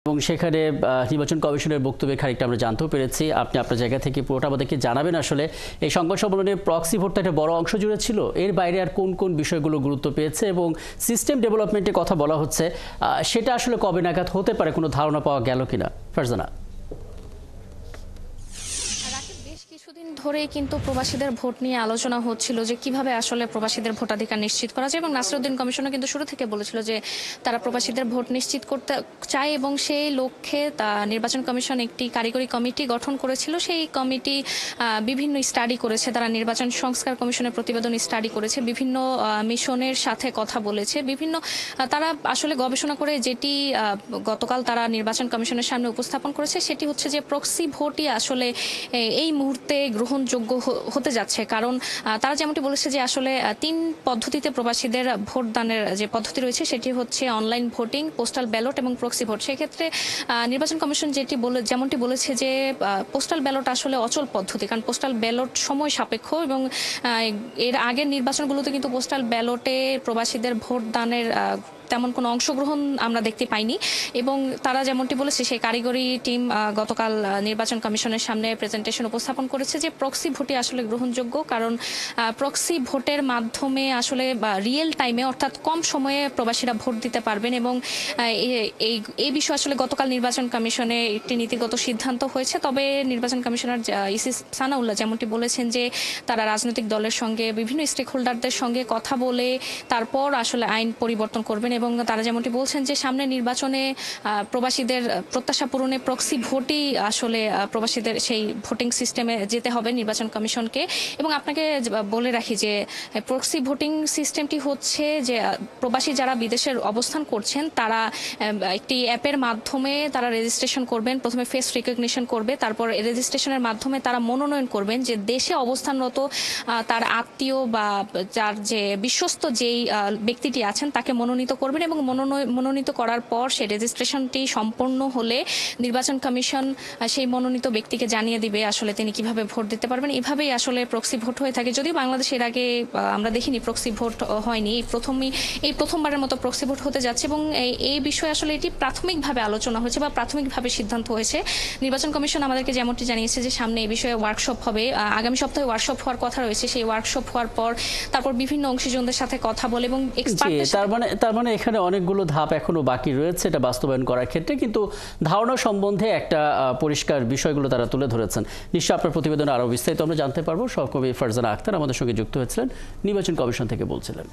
এবং সেখানে নির্বাচন কমিশনের বক্তব্যে খানিকটা আমরা জানতেও পেরেছি। আপনি আপনার জায়গা থেকে পুরোটা আমাদেরকে জানাবেন। আসলে এই সংবাদ সম্মেলনে প্রক্সি ভোটটা একটা বড় অংশ জুড়ে ছিল, এর বাইরে আর কোন কোন বিষয়গুলো গুরুত্ব পেয়েছে এবং সিস্টেম ডেভেলপমেন্টের কথা বলা হচ্ছে, সেটা আসলে কবে নাগাদ হতে পারে, কোনো ধারণা পাওয়া গেল কিনা ফারজানা? কিছুদিন ধরেই কিন্তু প্রবাসীদের ভোট নিয়ে আলোচনা হচ্ছিল যে কিভাবে আসলে প্রবাসীদের ভোটাধিকার নিশ্চিত করা যায়, এবং নাসিরউদ্দিন কমিশনও কিন্তু শুরু থেকে বলেছিল যে তারা প্রবাসীদের ভোট নিশ্চিত করতে চায় এবং সেই লক্ষ্যে নির্বাচন কমিশন একটি কারিগরি কমিটি গঠন করেছিল। সেই কমিটি বিভিন্ন স্টাডি করেছে, তারা নির্বাচন সংস্কার কমিশনের প্রতিবেদন স্টাডি করেছে, বিভিন্ন মিশনের সাথে কথা বলেছে, বিভিন্ন তারা আসলে গবেষণা করে যেটি গতকাল তারা নির্বাচন কমিশনের সামনে উপস্থাপন করেছে সেটি হচ্ছে যে প্রক্সি ভোটই আসলে এই মুহূর্তে গ্রহণযোগ্য হতে যাচ্ছে। কারণ তারা যেমনটি বলেছে যে আসলে ৩ পদ্ধতিতে প্রবাসীদের ভোটদানের যে পদ্ধতি রয়েছে সেটি হচ্ছে অনলাইন ভোটিং, পোস্টাল ব্যালট এবং প্রক্সি ভোট। সেক্ষেত্রে নির্বাচন কমিশন যেমনটি বলেছে যে পোস্টাল ব্যালট আসলে অচল পদ্ধতি, কারণ পোস্টাল ব্যালট সময় সাপেক্ষ এবং এর আগের নির্বাচনগুলোতে কিন্তু পোস্টাল ব্যালটে প্রবাসীদের ভোটদানের তেমন কোনো অংশগ্রহণ আমরা দেখতে পাইনি। এবং তারা যেমনটি বলেছে সেই কারিগরি টিম গতকাল নির্বাচন কমিশনের সামনে প্রেজেন্টেশন উপস্থাপন করেছে যে প্রক্সি ভোটই আসলে গ্রহণযোগ্য, কারণ প্রক্সি ভোটের মাধ্যমে আসলে রিয়েল টাইমে অর্থাৎ কম সময়ে প্রবাসীরা ভোট দিতে পারবেন। এবং এই বিষয়ে আসলে গতকাল নির্বাচন কমিশনে একটি নীতিগত সিদ্ধান্ত হয়েছে। তবে নির্বাচন কমিশনার ইসি সানাউল্লাহ যেমনটি বলেছেন যে তারা রাজনৈতিক দলের সঙ্গে বিভিন্ন স্টেক হোল্ডারদের সঙ্গে কথা বলে তারপর আসলে আইন পরিবর্তন করবেন। এবং তারা যেমনটি বলছেন যে সামনে নির্বাচনে প্রবাসীদের প্রত্যাশা পূরণে প্রক্সি ভোটই আসলে প্রবাসীদের সেই ভোটিং সিস্টেমে যেতে হবে নির্বাচন কমিশনকে। এবং আপনাকে বলে রাখি যে প্রক্সি ভোটিং সিস্টেমটি হচ্ছে যে প্রবাসী যারা বিদেশের অবস্থান করছেন তারা একটি অ্যাপের মাধ্যমে তারা রেজিস্ট্রেশন করবেন, প্রথমে ফেস রিকগনিশন করবে, তারপর রেজিস্ট্রেশনের মাধ্যমে তারা মনোনয়ন করবেন যে দেশে অবস্থানরত তার আত্মীয় বা যার যে বিশ্বস্ত যেই ব্যক্তিটি আছেন তাকে মনোনীত করবেন। এবং মনোনীত করার পর সেই রেজিস্ট্রেশনটি সম্পন্ন হলে নির্বাচন কমিশন সেই মনোনীত ব্যক্তিকে জানিয়ে দিবে আসলে তিনি কিভাবে ভোট দিতে পারবেন। এভাবেই আসলে প্রক্সি ভোট হয়ে থাকে। যদিও বাংলাদেশের আগে আমরা দেখিনি প্রক্সি ভোট হয়নি, এই প্রথমবারের মতো প্রক্সি ভোট হতে যাচ্ছে। এবং এই বিষয়ে আসলে এটি প্রাথমিকভাবে আলোচনা হয়েছে বা প্রাথমিকভাবে সিদ্ধান্ত হয়েছে। নির্বাচন কমিশন আমাদেরকে যেমনটি জানিয়েছে যে সামনে এই বিষয়ে ওয়ার্কশপ হবে, আগামী সপ্তাহে ওয়ার্কশপ হওয়ার কথা রয়েছে। সেই ওয়ার্কশপ হওয়ার পর তারপর বিভিন্ন অংশীজনদের সাথে কথা বলে এবং তার মানে এখানে অনেকগুলো ধাপ এখনো বাকি রয়েছে এটা বাস্তবায়ন করার ক্ষেত্রে, কিন্তু ধারণা সম্বন্ধে একটা পরিষ্কার বিষয়গুলো তারা তুলে ধরেছেন। নিশ্চয় আপনার প্রতিবেদনে আরও বিস্তারিত আমরা জানতে পারবো। সহকর্মী ফারজানা আক্তার আমাদের সঙ্গে যুক্ত হয়েছিলেন, নির্বাচন কমিশন থেকে বলছিলেন।